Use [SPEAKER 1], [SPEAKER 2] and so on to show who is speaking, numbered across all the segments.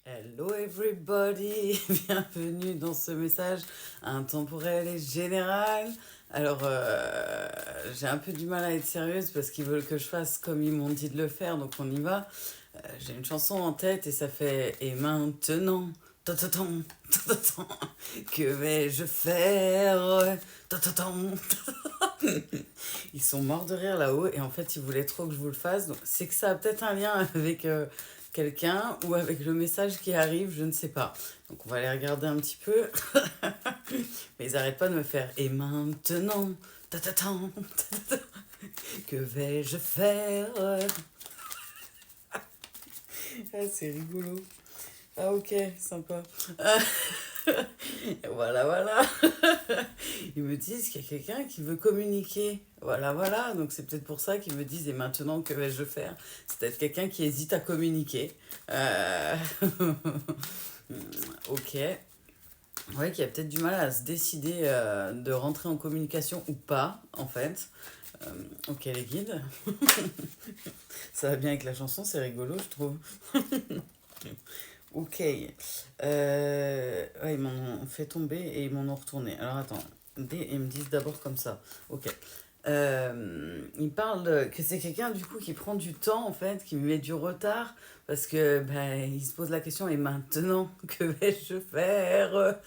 [SPEAKER 1] Hello everybody, bienvenue dans ce message intemporel et général. Alors, j'ai un peu du mal à être sérieuse parce qu'ils veulent que je fasse comme ils m'ont dit de le faire, donc on y va. J'ai une chanson en tête et ça fait Et maintenant, ta-ta-tan, ta-ta-tan, que vais-je faire? Ta-ta-tan. Ils sont morts de rire là-haut et en fait ils voulaient trop que je vous le fasse. Donc c'est que ça a peut-être un lien avec quelqu'un ou avec le message qui arrive, je ne sais pas. Donc on va aller regarder un petit peu. Mais ils arrêtent pas de me faire. Et maintenant, ta-ta-tan, ta-ta-tan, que vais-je faire? Ah, c'est rigolo. Ah ok, sympa. Voilà, voilà. Ils me disent qu'il y a quelqu'un qui veut communiquer. Voilà, voilà. Donc c'est peut-être pour ça qu'ils me disent, et maintenant, que vais-je faire? C'est peut-être quelqu'un qui hésite à communiquer. Euh, ok. Ouais, qui a peut-être du mal à se décider de rentrer en communication ou pas, en fait. Ok, les guides. Ça va bien avec la chanson, c'est rigolo, je trouve. Ok. Ouais, ils m'en ont fait tomber et ils m'en ont retourné. Alors attends. Ils me disent d'abord comme ça. Ok. Il parle que c'est quelqu'un du coup qui prend du temps en fait, qui met du retard parce que il se pose la question et maintenant que vais-je faire?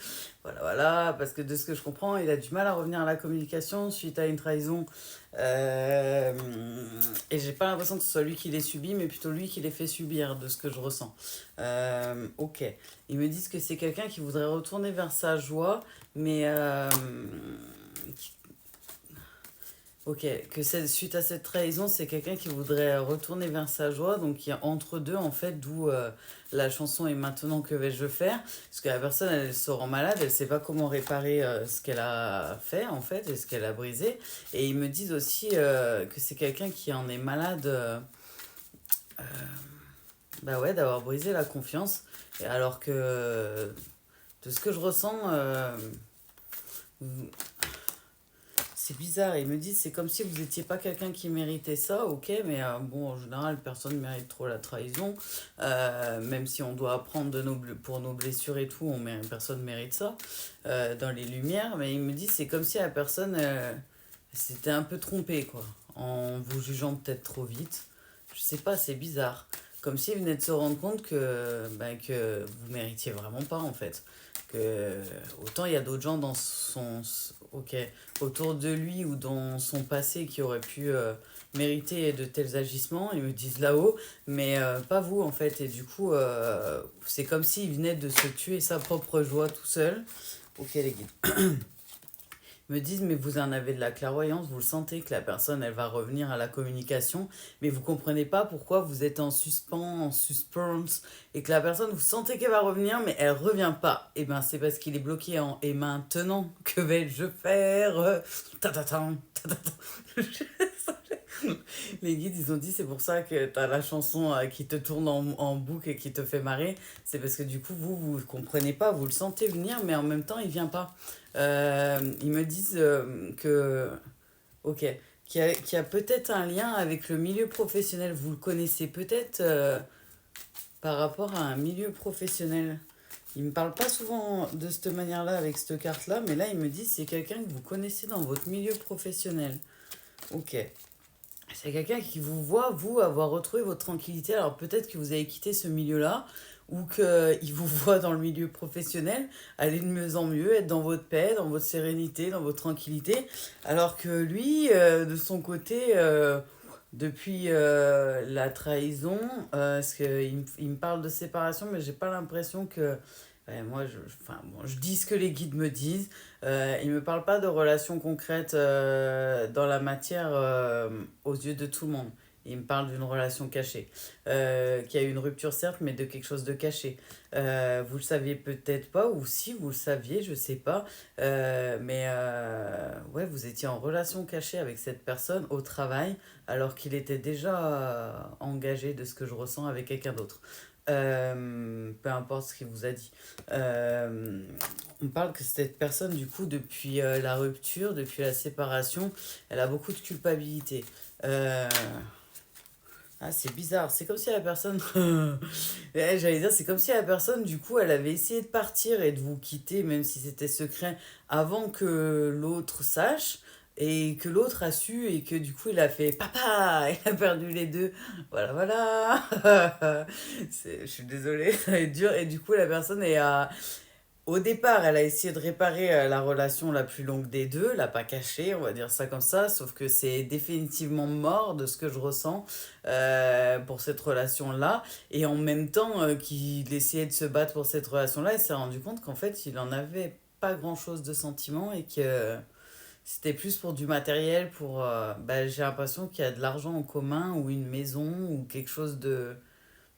[SPEAKER 1] Voilà, voilà, parce que de ce que je comprends, il a du mal à revenir à la communication suite à une trahison. Euh, et j'ai pas l'impression que ce soit lui qui l'ait subi, mais plutôt lui qui l'ait fait subir, de ce que je ressens. Ok. Ils me disent que c'est quelqu'un qui voudrait retourner vers sa joie, mais ok, que suite à cette trahison, c'est quelqu'un qui voudrait retourner vers sa joie, donc il y a entre deux, en fait, d'où la chanson Et maintenant, que vais-je faire? Parce que la personne, elle se rend malade, elle sait pas comment réparer ce qu'elle a fait, en fait, et ce qu'elle a brisé. Et ils me disent aussi que c'est quelqu'un qui en est malade, euh, bah ouais, d'avoir brisé la confiance. Et alors que, de ce que je ressens, c'est bizarre, ils me disent c'est comme si vous n'étiez pas quelqu'un qui méritait ça, ok, mais bon, en général, personne ne mérite trop la trahison, même si on doit apprendre pour nos blessures et tout, personne ne mérite ça dans les lumières, mais ils me disent c'est comme si la personne s'était un peu trompée, quoi, en vous jugeant peut-être trop vite. Je sais pas, c'est bizarre. Comme s'ils venaient de se rendre compte que vous méritiez vraiment pas, en fait. Que autant il y a d'autres gens dans ok, autour de lui ou dans son passé qui auraient pu mériter de tels agissements, ils me disent là-haut, mais pas vous en fait. Et du coup, c'est comme s'il venait de se tuer sa propre joie tout seul. Ok les guides me disent, mais vous en avez de la clairvoyance, vous le sentez que la personne, elle va revenir à la communication, mais vous comprenez pas pourquoi vous êtes en suspens, en suspense, et que la personne, vous sentez qu'elle va revenir, mais elle revient pas. Et ben, c'est parce qu'il est bloqué en et maintenant, que vais-je faire? Ta-ta-tan, ta-ta-tan. Les guides, ils ont dit, c'est pour ça que t'as la chanson qui te tourne en boucle et qui te fait marrer. C'est parce que du coup, vous comprenez pas, vous le sentez venir, mais en même temps, il vient pas. Ils me disent que, ok, qu'il y a peut-être un lien avec le milieu professionnel. Vous le connaissez peut-être par rapport à un milieu professionnel. Ils me parlent pas souvent de cette manière-là avec cette carte-là, mais là, ils me disent c'est quelqu'un que vous connaissez dans votre milieu professionnel. Ok. C'est quelqu'un qui vous voit, vous, avoir retrouvé votre tranquillité. Alors peut-être que vous avez quitté ce milieu-là ou qu'il vous voit dans le milieu professionnel, aller de mieux en mieux, être dans votre paix, dans votre sérénité, dans votre tranquillité. Alors que lui, de son côté, depuis la trahison, parce qu'il me parle de séparation, mais j'ai pas l'impression que... Ouais, moi, enfin, bon, je dis ce que les guides me disent. Ils me parlent pas de relations concrètes dans la matière aux yeux de tout le monde. Ils me parlent d'une relation cachée, qui a eu une rupture certes, mais de quelque chose de caché. Vous le saviez peut-être pas, ou si vous le saviez, je sais pas. Ouais, vous étiez en relation cachée avec cette personne au travail, alors qu'il était déjà engagé de ce que je ressens avec quelqu'un d'autre. Peu importe ce qu'il vous a dit. Euh, on parle que cette personne, du coup, depuis la rupture, depuis la séparation, elle a beaucoup de culpabilité. Euh, Ah, c'est bizarre. C'est comme si la personne. Ouais, j'allais dire, c'est comme si la personne, du coup, elle avait essayé de partir et de vous quitter, même si c'était secret, avant que l'autre sache, et que l'autre a su, et que du coup, il a fait papa, il a perdu les deux. Voilà, voilà. Je suis désolée, ça va être dur. Et du coup, la personne est à. Au départ, elle a essayé de réparer la relation la plus longue des deux, l'a pas cachée, on va dire ça comme ça, sauf que c'est définitivement mort de ce que je ressens pour cette relation-là. Et en même temps qu'il essayait de se battre pour cette relation-là, il s'est rendu compte qu'en fait, il en avait pas grand-chose de sentiments et que c'était plus pour du matériel, pour... bah, j'ai l'impression qu'il y a de l'argent en commun ou une maison ou quelque chose de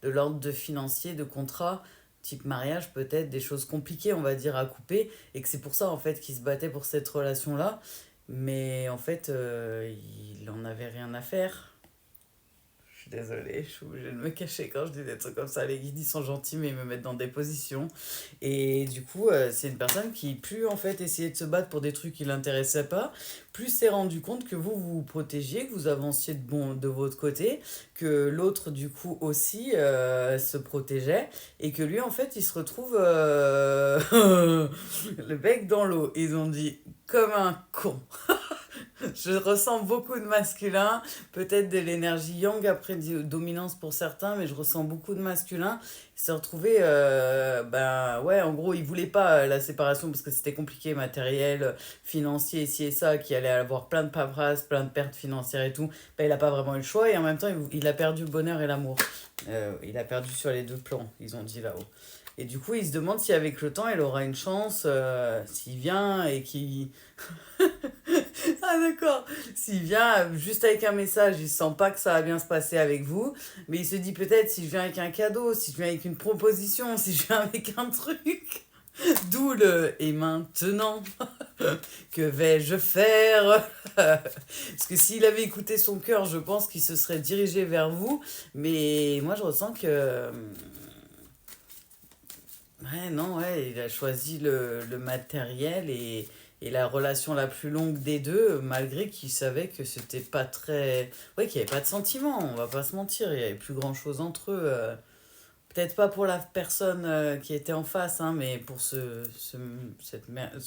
[SPEAKER 1] l'ordre de financier, de contrat, type mariage peut-être, des choses compliquées on va dire à couper, et que c'est pour ça en fait qu'il se battait pour cette relation-là, mais en fait il en avait rien à faire. Je suis désolée, je suis obligée de me cacher quand je dis des trucs comme ça. Les guides, ils sont gentils, mais ils me mettent dans des positions. Et du coup, c'est une personne qui, plus en fait, essayait de se battre pour des trucs qui l'intéressaient pas, plus s'est rendu compte que vous vous protégiez, que vous avanciez de, bon, de votre côté, que l'autre, du coup, aussi se protégeait, et que lui, en fait, il se retrouve le bec dans l'eau. Ils ont dit, comme un con. Je ressens beaucoup de masculin, peut-être de l'énergie yang après dominance pour certains, mais je ressens beaucoup de masculin. Il s'est retrouvé, ben ouais, en gros, il voulait pas la séparation parce que c'était compliqué, matériel, financier, ci et ça, qu'il allait avoir plein de paperasses, plein de pertes financières et tout. Ben, il a pas vraiment eu le choix et en même temps, il a perdu le bonheur et l'amour. Il a perdu sur les deux plans, ils ont dit là-haut. Et du coup, il se demande si avec le temps, il aura une chance, s'il vient et qu'il ah d'accord. S'il vient juste avec un message, il sent pas que ça va bien se passer avec vous, mais il se dit peut-être si je viens avec un cadeau, si je viens avec une proposition, si je viens avec un truc. D'où le et maintenant, que vais-je faire? Parce que s'il avait écouté son cœur, je pense qu'il se serait dirigé vers vous, mais moi je ressens que ouais, non, ouais, il a choisi le matériel et la relation la plus longue des deux, malgré qu'il savait que c'était pas très... Ouais, qu'il n'y avait pas de sentiments, on va pas se mentir, il y avait plus grand-chose entre eux. Peut-être pas pour la personne qui était en face, hein, mais pour ce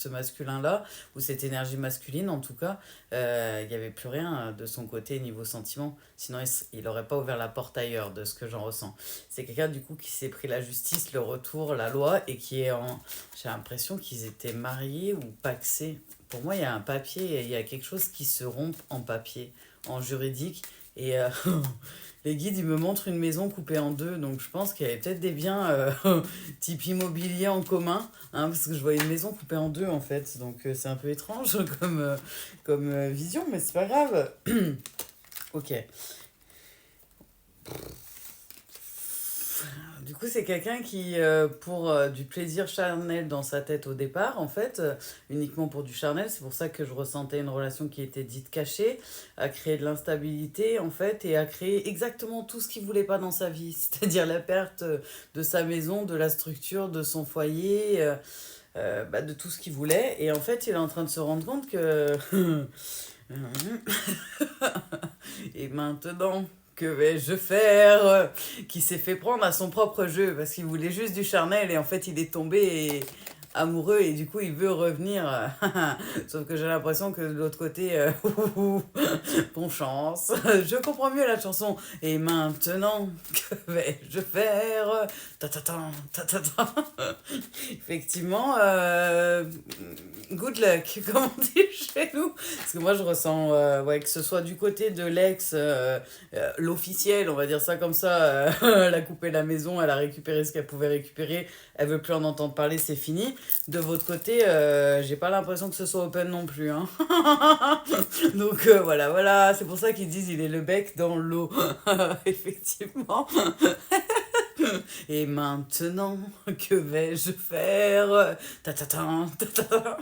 [SPEAKER 1] masculin-là, ou cette énergie masculine en tout cas, il n'y avait plus rien de son côté niveau sentiment. Sinon, il n'aurait pas ouvert la porte ailleurs, de ce que j'en ressens. C'est quelqu'un du coup qui s'est pris la justice, le retour, la loi, et qui est en... J'ai l'impression qu'ils étaient mariés ou pacsés. Pour moi, il y a un papier, il y a quelque chose qui se rompt en papier, en juridique. Et les guides, ils me montrent une maison coupée en deux, donc je pense qu'il y avait peut-être des biens type immobilier en commun, hein, parce que je vois une maison coupée en deux en fait, donc c'est un peu étrange comme vision, mais c'est pas grave. Ok. Du coup, c'est quelqu'un qui, pour du plaisir charnel dans sa tête au départ, en fait, uniquement pour du charnel, c'est pour ça que je ressentais une relation qui était dite cachée, a créé de l'instabilité, en fait, et a créé exactement tout ce qu'il voulait pas dans sa vie, c'est-à-dire la perte de sa maison, de la structure, de son foyer, bah, de tout ce qu'il voulait. Et en fait, il est en train de se rendre compte que et maintenant, que vais-je faire? Qui s'est fait prendre à son propre jeu parce qu'il voulait juste du charnel et en fait il est tombé amoureux et du coup il veut revenir. Sauf que j'ai l'impression que de l'autre côté, bon chance. Je comprends mieux la chanson. Et maintenant, que vais-je faire? Ta ta ta ta ta ta. Effectivement, good luck, comme on dit chez nous. Parce que moi, je ressens, ouais, que ce soit du côté de l'ex, l'officiel, on va dire ça comme ça, elle a coupé la maison, elle a récupéré ce qu'elle pouvait récupérer, elle veut plus en entendre parler, c'est fini. De votre côté, j'ai pas l'impression que ce soit open non plus, hein. Donc voilà, voilà, c'est pour ça qu'ils disent il est le bec dans l'eau. Effectivement. Et maintenant, que vais-je faire? Ta ta ta ta ta.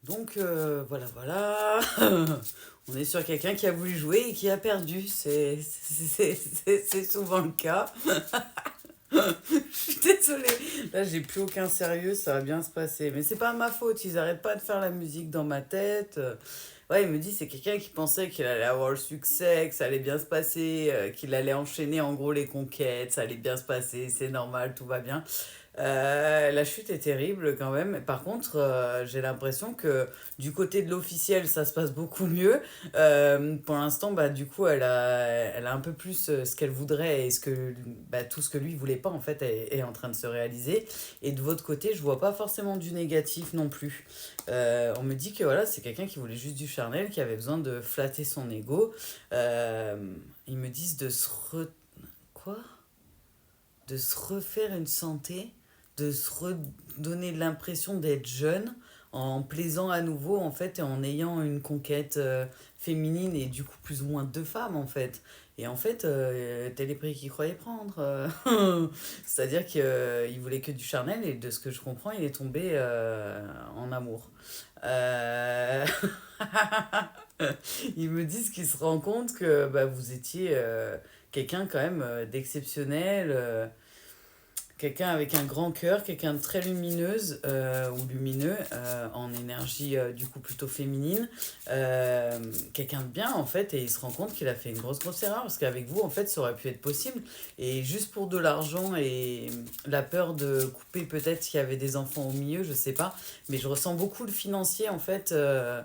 [SPEAKER 1] Donc voilà, voilà. On est sur quelqu'un qui a voulu jouer et qui a perdu. C'est souvent le cas. Je suis désolée. Là, j'ai plus aucun sérieux, ça va bien se passer. Mais c'est pas ma faute, ils arrêtent pas de faire la musique dans ma tête. Ouais, il me dit c'est quelqu'un qui pensait qu'il allait avoir le succès, que ça allait bien se passer, qu'il allait enchaîner en gros les conquêtes, ça allait bien se passer, c'est normal, tout va bien. La chute est terrible quand même. Par contre, j'ai l'impression que du côté de l'officiel, ça se passe beaucoup mieux. Pour l'instant, bah, du coup, elle a un peu plus ce qu'elle voudrait et bah, tout ce que lui voulait pas, en fait, est en train de se réaliser. Et de votre côté, je vois pas forcément du négatif non plus. On me dit que voilà, c'est quelqu'un qui voulait juste du charnel, qui avait besoin de flatter son ego. Euh, Ils me disent Quoi? De se refaire une santé, de se redonner l'impression d'être jeune en plaisant à nouveau en fait et en ayant une conquête féminine et du coup plus ou moins deux femmes en fait. Et en fait, tel les prix qu'il croyait prendre. C'est-à-dire qu'il voulait que du charnel et de ce que je comprends, il est tombé en amour. Euh, Ils me disent qu'ils se rendent compte que bah, vous étiez quelqu'un quand même d'exceptionnel, quelqu'un avec un grand cœur, quelqu'un de très lumineuse ou lumineux, en énergie du coup plutôt féminine, quelqu'un de bien en fait, et il se rend compte qu'il a fait une grosse erreur parce qu'avec vous en fait ça aurait pu être possible, et juste pour de l'argent et la peur de couper peut-être s'il y avait des enfants au milieu, je sais pas, mais je ressens beaucoup le financier en fait. Euh,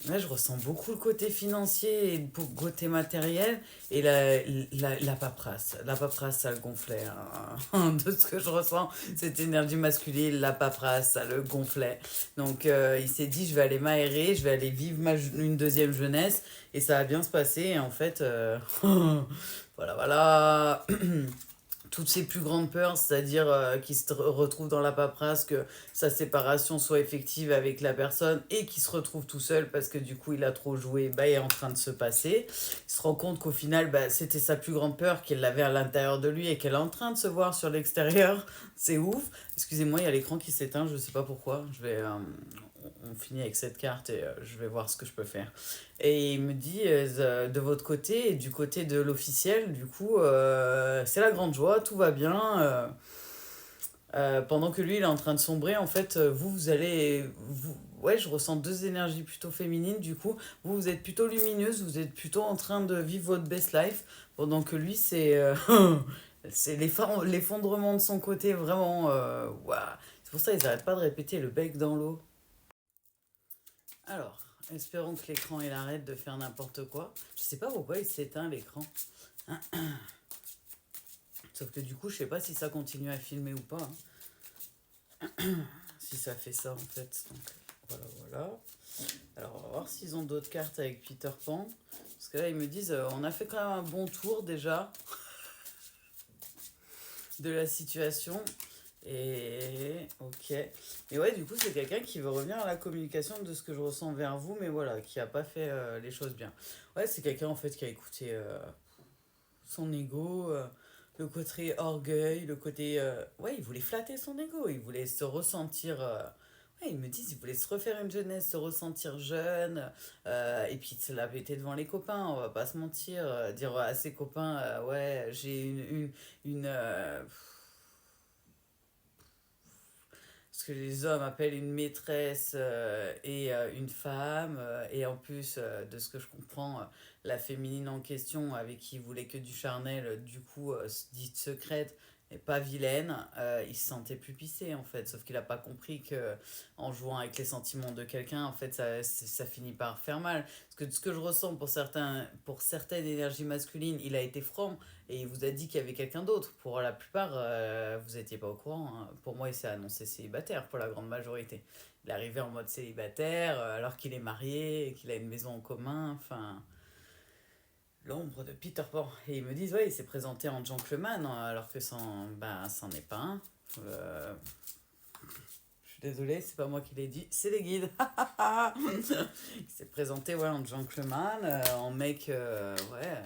[SPEAKER 1] Ouais, je ressens beaucoup le côté financier et le côté matériel et la paperasse. La paperasse, ça le gonflait, hein. De ce que je ressens, cette énergie masculine, la paperasse, ça le gonflait. Donc il s'est dit, je vais aller m'aérer, je vais aller vivre une deuxième jeunesse et ça va bien se passer. Et en fait, voilà. Toutes ses plus grandes peurs, c'est-à-dire qu'il se retrouve dans la paperasse, que sa séparation soit effective avec la personne et qu'il se retrouve tout seul parce que du coup il a trop joué, bah, est en train de se passer. Il se rend compte qu'au final, bah, c'était sa plus grande peur qu'elle l'avait à l'intérieur de lui et qu'elle est en train de se voir sur l'extérieur. C'est ouf. Excusez-moi, il y a l'écran qui s'éteint, je sais pas pourquoi. On finit avec cette carte et je vais voir ce que je peux faire. Et il me dit, de votre côté et du côté de l'officiel, du coup, c'est la grande joie, tout va bien. Pendant que lui, il est en train de sombrer, en fait, vous allez... Ouais, je ressens deux énergies plutôt féminines, du coup. Vous êtes plutôt lumineuse, vous êtes plutôt en train de vivre votre best life, pendant que lui, c'est... c'est l'effondrement de son côté, vraiment... ouah. C'est pour ça qu'ils n'arrêtent pas de répéter le bec dans l'eau. Alors, espérons que l'écran il arrête de faire n'importe quoi. Je sais pas pourquoi il s'éteint l'écran. Sauf que du coup, je sais pas si ça continue à filmer ou pas, hein. Si ça fait ça en fait. Donc voilà. Alors on va voir s'ils ont d'autres cartes avec Peter Pan. Parce que là ils me disent on a fait quand même un bon tour déjà de la situation. Et ok. Et ouais, du coup, c'est quelqu'un qui veut revenir à la communication de ce que je ressens vers vous, mais voilà, qui a pas fait les choses bien. Ouais, c'est quelqu'un en fait qui a écouté son ego, le côté orgueil, le côté. Ouais, il voulait flatter son ego, il voulait se ressentir. Ouais, ils me disent, il voulait se refaire une jeunesse, se ressentir jeune, et puis se la péter devant les copains, on va pas se mentir, dire à ses copains, ouais, j'ai ce que les hommes appellent une maîtresse et une femme, et en plus, de ce que je comprends, la féminine en question, avec qui il voulait que du charnel, du coup, dite secrète, et pas vilaine, il se sentait plus pissé en fait, sauf qu'il a pas compris que en jouant avec les sentiments de quelqu'un, en fait, ça finit par faire mal. Parce que de ce que je ressens pour certaines énergies masculines, il a été franc, et il vous a dit qu'il y avait quelqu'un d'autre. Pour la plupart, vous n'étiez pas au courant, hein. Pour moi, il s'est annoncé célibataire pour la grande majorité. Il est arrivé en mode célibataire alors qu'il est marié, et qu'il a une maison en commun, enfin, l'ombre de Peter Pan. Et ils me disent, ouais, il s'est présenté en gentleman alors que c'en est pas un. Euh, je suis désolée, c'est pas moi qui l'ai dit, c'est les guides. Il s'est présenté, ouais, en gentleman, en mec, ouais.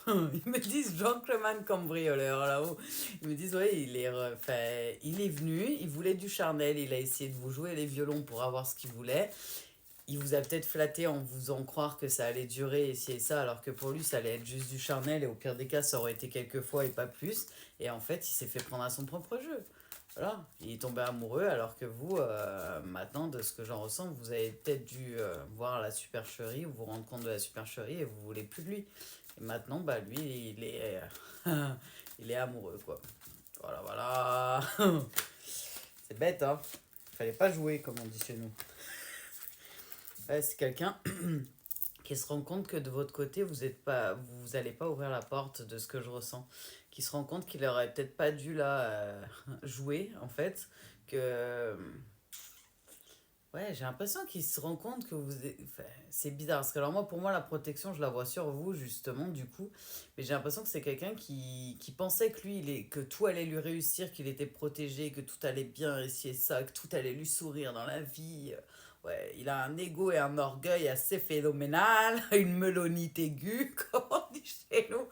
[SPEAKER 1] Ils me disent gentleman cambrioleur là-haut. Ils me disent, ouais, il est venu, il voulait du charnel, il a essayé de vous jouer les violons pour avoir ce qu'il voulait. Il vous a peut-être flatté en vous faisant croire que ça allait durer et ci et ça, alors que pour lui, ça allait être juste du charnel et au pire des cas, ça aurait été quelques fois et pas plus. Et en fait, il s'est fait prendre à son propre jeu. Voilà, il est tombé amoureux alors que vous, maintenant, de ce que j'en ressens, vous avez peut-être dû voir la supercherie ou vous rendre compte de la supercherie et vous voulez plus de lui. Et maintenant, bah lui, il est amoureux, quoi. Voilà, voilà. C'est bête, hein. Fallait pas jouer, comme on dit chez nous. Ouais, c'est quelqu'un qui se rend compte que de votre côté, vous allez pas ouvrir la porte de ce que je ressens. Qui se rend compte qu'il aurait peut-être pas dû là jouer, en fait. Que Ouais, j'ai l'impression qu'il se rend compte que enfin, c'est bizarre, parce que alors moi, pour moi, la protection, je la vois sur vous, justement, du coup. Mais j'ai l'impression que c'est quelqu'un qui pensait que lui, que tout allait lui réussir, qu'il était protégé, que tout allait bien, et ci et ça, que tout allait lui sourire dans la vie. Ouais, il a un ego et un orgueil assez phénoménal, une melonite aiguë, comme on dit chez nous.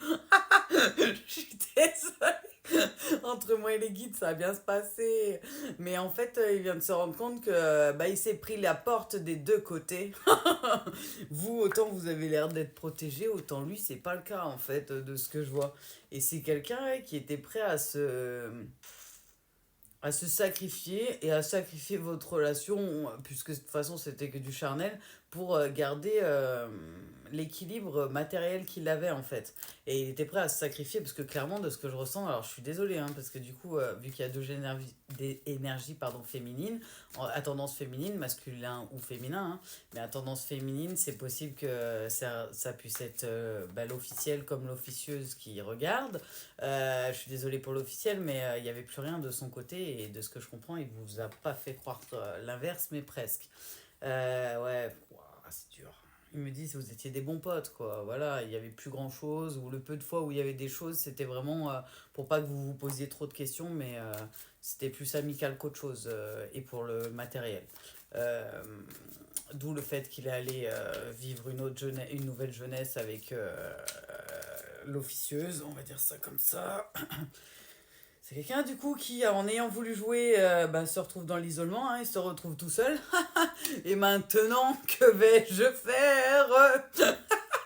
[SPEAKER 1] Je suis désolée. Entre moi et les guides, ça va bien se passer. Mais en fait, il vient de se rendre compte que bah, il s'est pris la porte des deux côtés. Vous, autant vous avez l'air d'être protégé, autant lui, c'est pas le cas en fait, de ce que je vois. Et c'est quelqu'un ouais, qui était prêt à se sacrifier et à sacrifier votre relation, puisque de toute façon c'était que du charnel, pour garder l'équilibre matériel qu'il avait en fait. Et il était prêt à se sacrifier, parce que clairement, de ce que je ressens, alors je suis désolée, hein, parce que du coup, vu qu'il y a des énergies pardon, féminines, à tendance féminine, masculin ou féminin, hein, mais à tendance féminine, c'est possible que ça puisse être bah, l'officiel comme l'officieuse qui regarde. Je suis désolée pour l'officiel, mais il n'y avait plus rien de son côté, et de ce que je comprends, il vous a pas fait croire l'inverse, mais presque. Ouais, ouah, c'est dur. Ils me disent que vous étiez des bons potes, quoi. Voilà, il y avait plus grand chose, ou le peu de fois où il y avait des choses, c'était vraiment pour pas que vous vous posiez trop de questions, mais c'était plus amical qu'autre chose, et pour le matériel. Euh, D'où le fait qu'il est allé vivre une nouvelle jeunesse avec l'officieuse, on va dire ça comme ça. C'est quelqu'un du coup qui, en ayant voulu jouer, bah, se retrouve dans l'isolement, hein, il se retrouve tout seul. Et maintenant, que vais-je faire?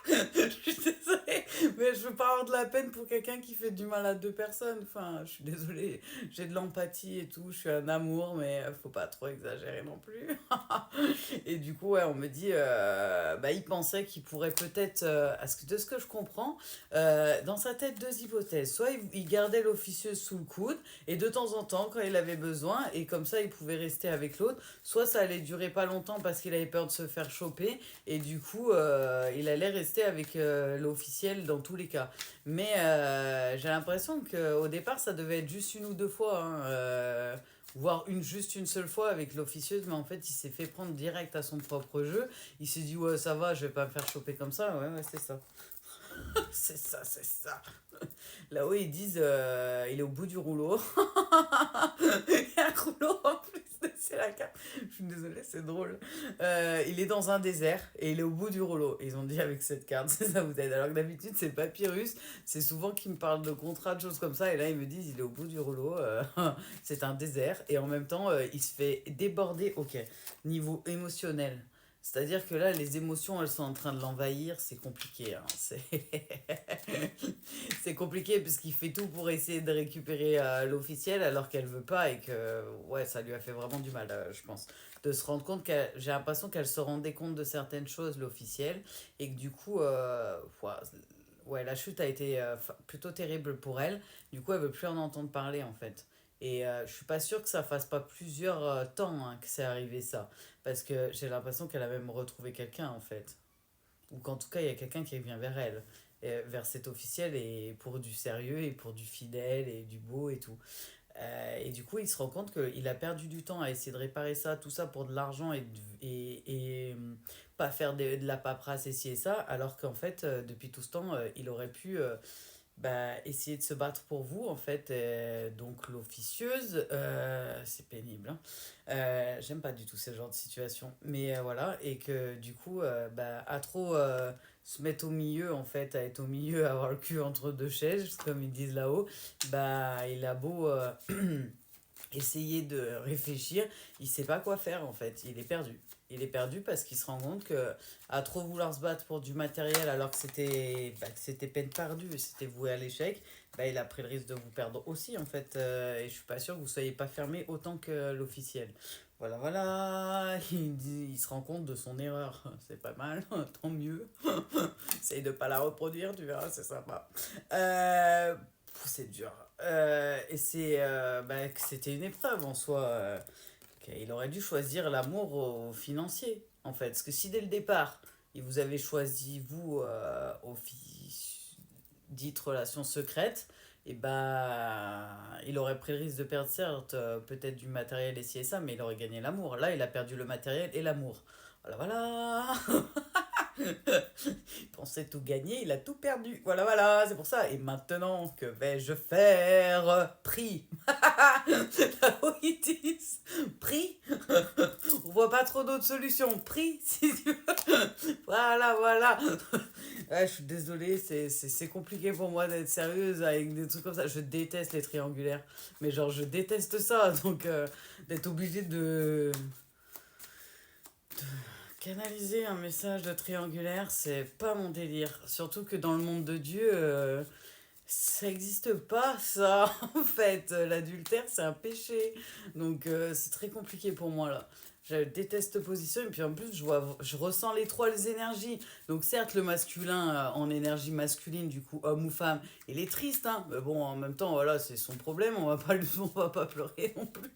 [SPEAKER 1] Je suis désolée, mais je veux pas avoir de la peine pour quelqu'un qui fait du mal à deux personnes. Enfin, je suis désolée, j'ai de l'empathie et tout, je suis un amour, mais faut pas trop exagérer non plus. Et du coup, ouais, on me dit, bah, il pensait qu'il pourrait peut-être, de ce que je comprends, dans sa tête, deux hypothèses. Soit il gardait l'officieuse sous le coude, et de temps en temps, quand il avait besoin, et comme ça, il pouvait rester avec l'autre. Soit ça allait durer pas longtemps parce qu'il avait peur de se faire choper, et du coup, il allait rester avec l'officiel dans tous les cas. Mais j'ai l'impression qu'au départ, ça devait être juste une ou deux fois, hein, voire juste une seule fois avec l'officieuse, mais en fait, il s'est fait prendre direct à son propre jeu. Il s'est dit, ouais, ça va, je vais pas me faire choper comme ça. Ouais, ouais, c'est ça. C'est ça, c'est ça. Là-haut, ils disent il est au bout du rouleau. Il y a un rouleau en plus, c'est la carte. Je suis désolée, c'est drôle. Il est dans un désert et il est au bout du rouleau. Et ils ont dit avec cette carte, ça vous aide. Alors que d'habitude, c'est Papyrus. C'est souvent qu'ils me parlent de contrats, de choses comme ça. Et là, ils me disent il est au bout du rouleau. C'est un désert. Et en même temps, il se fait déborder. Ok, niveau émotionnel. C'est-à-dire que là, les émotions, elles sont en train de l'envahir, c'est compliqué, hein. C'est compliqué parce qu'il fait tout pour essayer de récupérer l'officiel alors qu'elle veut pas, et que ouais, ça lui a fait vraiment du mal, je pense. De se rendre compte j'ai l'impression qu'elle se rendait compte de certaines choses, l'officiel, et que du coup, ouais, la chute a été plutôt terrible pour elle. Du coup, elle veut plus en entendre parler en fait. Et je suis pas sûre que ça fasse pas plusieurs temps hein, que c'est arrivé ça. Parce que j'ai l'impression qu'elle a même retrouvé quelqu'un en fait. Ou qu'en tout cas, il y a quelqu'un qui vient vers elle, vers cet officiel, et pour du sérieux, et pour du fidèle, et du beau, et tout. Et du coup, il se rend compte qu'il a perdu du temps à essayer de réparer ça, tout ça pour de l'argent, pas faire de la paperasse, et ci et ça, alors qu'en fait, depuis tout ce temps, il aurait pu bah, essayer de se battre pour vous, en fait. Donc, l'officieuse, c'est pénible, hein. J'aime pas du tout ce genre de situation. Mais voilà, et que du coup, bah, à trop se mettre au milieu, en fait, à être au milieu, à avoir le cul entre deux chaises, comme ils disent là-haut, bah, il a beau essayer de réfléchir, il sait pas quoi faire, en fait. Il est perdu. Il est perdu parce qu'il se rend compte que à trop vouloir se battre pour du matériel alors que c'était peine perdue et c'était voué à l'échec, il a pris le risque de vous perdre aussi en fait. Et je suis pas sûr que vous soyez pas fermé autant que l'officiel. Voilà, voilà, il se rend compte de son erreur. C'est pas mal, tant mieux. Essaye de pas la reproduire, tu verras, c'est sympa. Euh, c'est dur. Et que c'était une épreuve en soi. Il aurait dû choisir l'amour au financier, en fait. Parce que si dès le départ, il vous avait choisi, vous, dite relation secrète, et il aurait pris le risque de perdre, certes, peut-être du matériel et ci et ça, mais il aurait gagné l'amour. Là, il a perdu le matériel et l'amour. Voilà, voilà. Il pensait tout gagner, il a tout perdu. Voilà, voilà, c'est pour ça. Et maintenant, que vais-je faire? Prix. Là où ils disent prix. On voit pas trop d'autres solutions. Prix, si tu veux. Voilà, voilà. Ouais, je suis désolée, c'est compliqué pour moi d'être sérieuse avec des trucs comme ça. Je déteste les triangulaires. Mais genre, je déteste ça. Donc, d'être obligé de canaliser un message de triangulaire, c'est pas mon délire. Surtout que dans le monde de Dieu, ça n'existe pas, ça, en fait. L'adultère, c'est un péché. Donc, c'est très compliqué pour moi, là. Je déteste cette position. Et puis, en plus, je ressens les trois les énergies. Donc, certes, le masculin, en énergie masculine, du coup, homme ou femme, il est triste, hein. Mais bon, en même temps, voilà, c'est son problème. On va pas pleurer non plus.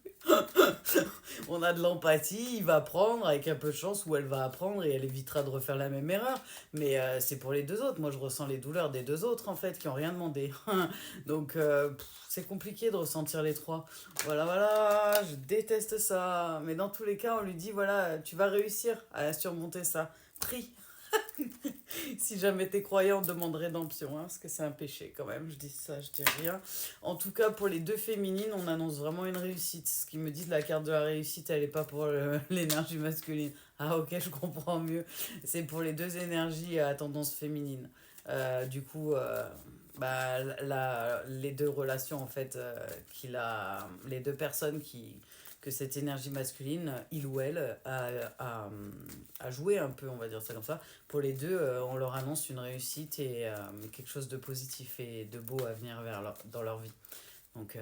[SPEAKER 1] On a de l'empathie, il va apprendre avec un peu de chance ou elle va apprendre et elle évitera de refaire la même erreur. Mais c'est pour les deux autres. Moi, je ressens les douleurs des deux autres en fait qui ont rien demandé. Donc c'est compliqué de ressentir les trois. Voilà, voilà, je déteste ça. Mais dans tous les cas, on lui dit voilà, tu vas réussir à surmonter ça. Prie. Si jamais t'es croyant, demande rédemption, hein, parce que c'est un péché quand même. Je dis ça, je dis rien. En tout cas, pour les deux féminines, on annonce vraiment une réussite. Ce qui me dit de la carte de la réussite, elle n'est pas pour l'énergie masculine. Ah ok, je comprends mieux. C'est pour les deux énergies à tendance féminine. Du coup, les deux relations, en fait, les deux personnes que cette énergie masculine, il ou elle, a joué un peu, on va dire ça comme ça. Pour les deux, on leur annonce une réussite et quelque chose de positif et de beau à venir dans leur vie. Donc,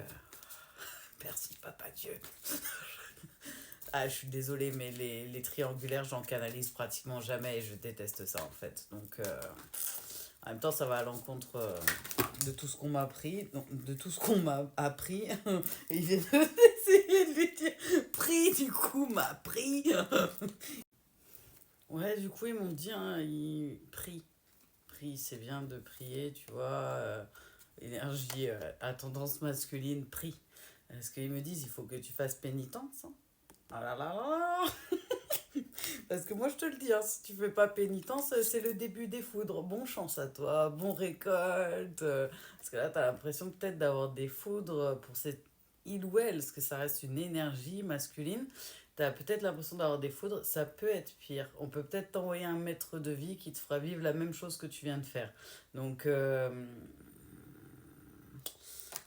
[SPEAKER 1] merci Papa Dieu. Ah, je suis désolée, mais les triangulaires, j'en canalise pratiquement jamais et je déteste ça en fait. Donc, en même temps, ça va à l'encontre de tout ce qu'on m'a appris. Non, de tout ce qu'on m'a appris. Et il vient d'essayer de lui dire pris, du coup, m'a pris. Ouais, du coup, ils m'ont dit, hein, prie. Prie, c'est bien de prier, tu vois. Énergie à tendance masculine, prie. Parce qu'ils me disent, il faut que tu fasses pénitence. Hein. Ah là là là. Parce que moi, je te le dis, hein, si tu fais pas pénitence, c'est le début des foudres. Bon chance à toi, bon récolte. Parce que là, tu as l'impression peut-être d'avoir des foudres pour cette il ou elle, parce que ça reste une énergie masculine. Tu as peut-être l'impression d'avoir des foudres. Ça peut être pire. On peut peut-être t'envoyer un maître de vie qui te fera vivre la même chose que tu viens de faire. Donc,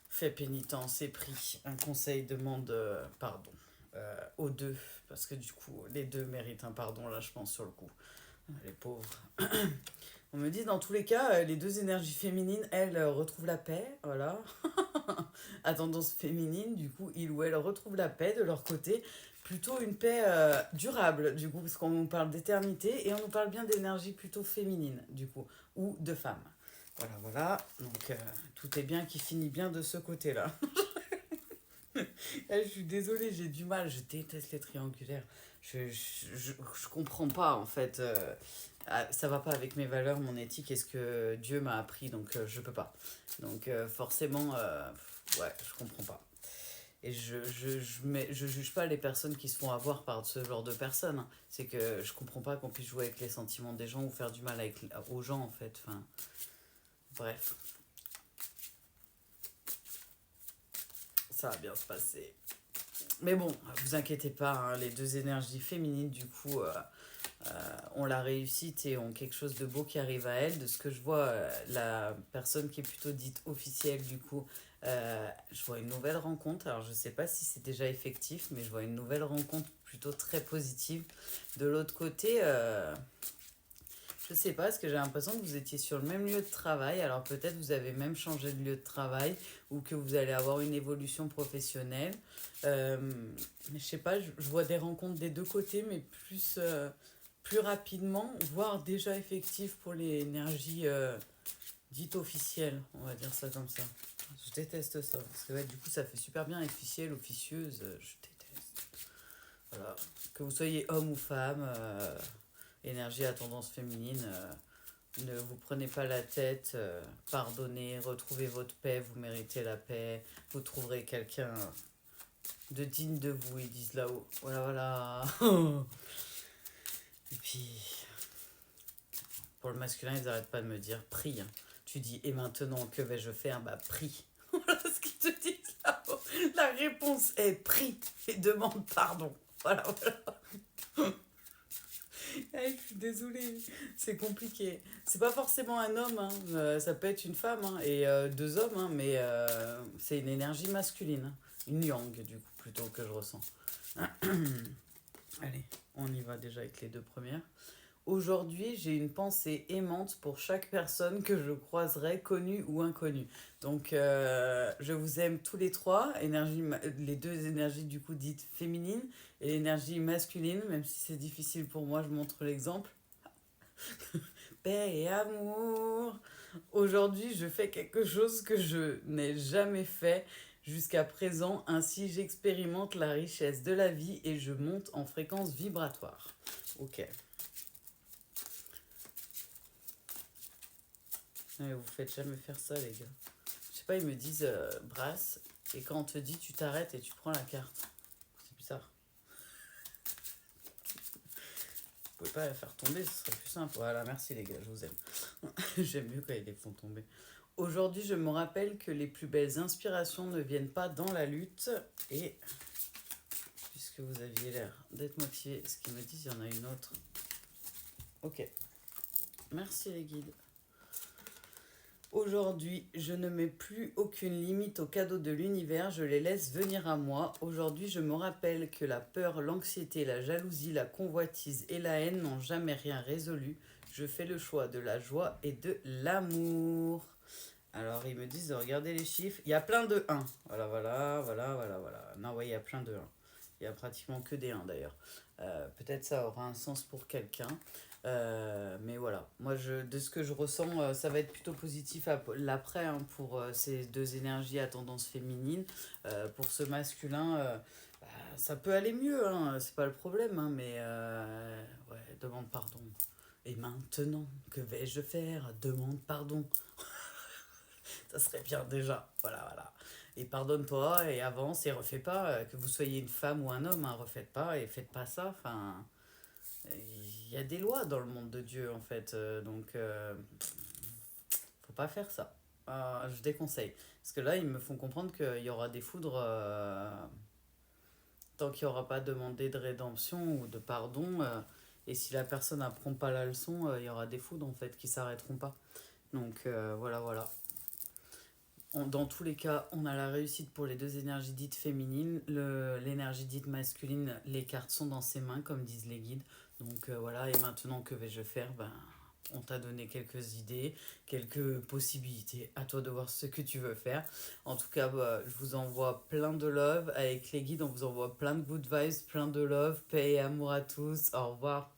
[SPEAKER 1] fais pénitence et prie. Un conseil demande pardon aux deux, parce que du coup, les deux méritent un pardon, là, je pense, sur le coup. Les pauvres. On me dit, dans tous les cas, les deux énergies féminines, elles retrouvent la paix, voilà. À tendance féminine, du coup, ils ou elles retrouvent la paix de leur côté. Plutôt une paix durable, du coup, parce qu'on nous parle d'éternité et on nous parle bien d'énergie plutôt féminine, du coup, ou de femme. Voilà, voilà. Donc, tout est bien qui finit bien de ce côté-là. Je suis désolée, j'ai du mal, je déteste les triangulaires. Je comprends pas en fait. Ça va pas avec mes valeurs, mon éthique et ce que Dieu m'a appris, donc je peux pas. Donc forcément, ouais, je comprends pas. Et je juge pas les personnes qui se font avoir par ce genre de personnes. Hein. C'est que je comprends pas qu'on puisse jouer avec les sentiments des gens ou faire du mal aux gens en fait. Enfin, bref, ça va bien se passer. Mais bon, vous inquiétez pas, hein, les deux énergies féminines, du coup, ont la réussite et ont quelque chose de beau qui arrive à elles. De ce que je vois, la personne qui est plutôt dite officielle, du coup, je vois une nouvelle rencontre. Alors, je sais pas si c'est déjà effectif, mais je vois une nouvelle rencontre plutôt très positive. De l'autre côté, je sais pas, parce que j'ai l'impression que vous étiez sur le même lieu de travail. Alors, peut-être vous avez même changé de lieu de travail ou que vous allez avoir une évolution professionnelle. Euh, mais je sais pas, je vois des rencontres des deux côtés, mais plus rapidement, voire déjà effectives pour les énergies dites officielles, on va dire ça comme ça. Je déteste ça, parce que ouais, du coup ça fait super bien officielle, officieuse, je déteste. Voilà. Que vous soyez homme ou femme, énergie à tendance féminine, ne vous prenez pas la tête, pardonnez, retrouvez votre paix, vous méritez la paix, vous trouverez quelqu'un de digne de vous, ils disent là-haut. Voilà, voilà. Et puis, pour le masculin, ils n'arrêtent pas de me dire prie. Hein. Tu dis et maintenant, que vais-je faire? Bah, prie. Voilà ce qu'ils te disent là-haut. La réponse est prie et demande pardon. Voilà, voilà. Ah, je suis désolée, c'est compliqué. C'est pas forcément un homme, hein. Ça peut être une femme hein, et deux hommes, hein, mais c'est une énergie masculine. Hein. Une yang, du coup, plutôt que je ressens. Allez, on y va déjà avec les deux premières. Aujourd'hui, j'ai une pensée aimante pour chaque personne que je croiserai, connue ou inconnue. Donc, je vous aime tous les trois, les deux énergies du coup dites féminines et l'énergie masculine, même si c'est difficile pour moi, je montre l'exemple. Paix et amour. Aujourd'hui, je fais quelque chose que je n'ai jamais fait jusqu'à présent. Ainsi, j'expérimente la richesse de la vie et je monte en fréquence vibratoire. Ok. Ouais, vous faites jamais faire ça, les gars. Je sais pas, ils me disent brasse, et quand on te dit, tu t'arrêtes et tu prends la carte. C'est bizarre. Vous pouvez pas la faire tomber, ce serait plus simple. Voilà, merci les gars, je vous aime. J'aime mieux quand ils les font tomber. Aujourd'hui, je me rappelle que les plus belles inspirations ne viennent pas dans la lutte. Et puisque vous aviez l'air d'être motivé, ce qu'ils me disent, il y en a une autre. Ok. Merci les guides. Aujourd'hui, je ne mets plus aucune limite aux cadeaux de l'univers, je les laisse venir à moi. Aujourd'hui, je me rappelle que la peur, l'anxiété, la jalousie, la convoitise et la haine n'ont jamais rien résolu. Je fais le choix de la joie et de l'amour. Alors, ils me disent de regarder les chiffres. Il y a plein de 1. Voilà, voilà, voilà, voilà, voilà. Non, ouais, il y a plein de 1. Il y a pratiquement que des 1 d'ailleurs. Peut-être ça aura un sens pour quelqu'un. Mais voilà, moi de ce que je ressens, ça va être plutôt positif l'après hein, pour ces deux énergies à tendance féminine. Pour ce masculin, bah, ça peut aller mieux, hein, c'est pas le problème, hein, mais ouais, demande pardon. Et maintenant, que vais-je faire? Demande pardon. Ça serait bien déjà. Voilà, voilà. Et pardonne-toi et avance et refais pas. Que vous soyez une femme ou un homme, hein, refaites pas et faites pas ça. Enfin, il y a des lois dans le monde de Dieu en fait. Donc, faut pas faire ça. Je déconseille. Parce que là, ils me font comprendre qu'il y aura des foudres tant qu'il n'y aura pas demandé de rédemption ou de pardon. Et si la personne n'apprend pas la leçon, il y aura des foudres en fait qui s'arrêteront pas. Donc, voilà, voilà. Dans tous les cas, on a la réussite pour les deux énergies dites féminines. L'énergie dite masculine, les cartes sont dans ses mains, comme disent les guides. Donc voilà, et maintenant, que vais-je faire? Ben, on t'a donné quelques idées, quelques possibilités. À toi de voir ce que tu veux faire. En tout cas, bah, je vous envoie plein de love. Avec les guides, on vous envoie plein de good vibes, plein de love. Paix et amour à tous. Au revoir.